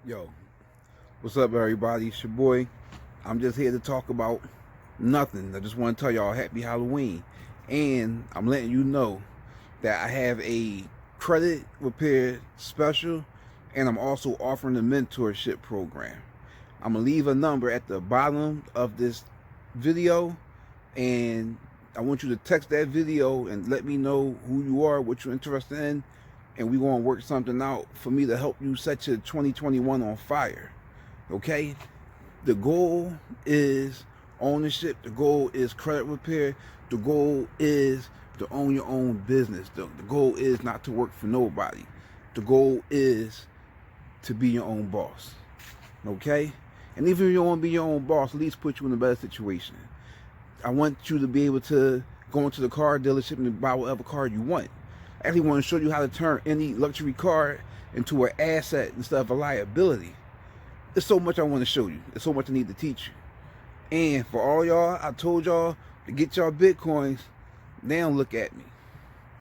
Yo, what's up, everybody? It's your boy. I'm just here to talk about nothing. I just want to tell y'all happy Halloween. And I'm letting you know that I have a credit repair special, and I'm also offering a mentorship program. I'm going to leave a number at the bottom of this video, and I want you to text that video and let me know who you are, what you're interested in, and we're going to work something out for me to help you set your 2021 on fire. Okay? The goal is ownership. The goal is credit repair. The goal is to own your own business. The goal is not to work for nobody. The goal is to be your own boss. Okay? And even if you don't want to be your own boss, at least put you in a better situation. I want you to be able to go into the car dealership and buy whatever car you want. I actually want to show you how to turn any luxury car into an asset instead of a liability. There's so much I want to show you. There's so much I need to teach you. And for all y'all, I told y'all to get y'all Bitcoins. Now look at me.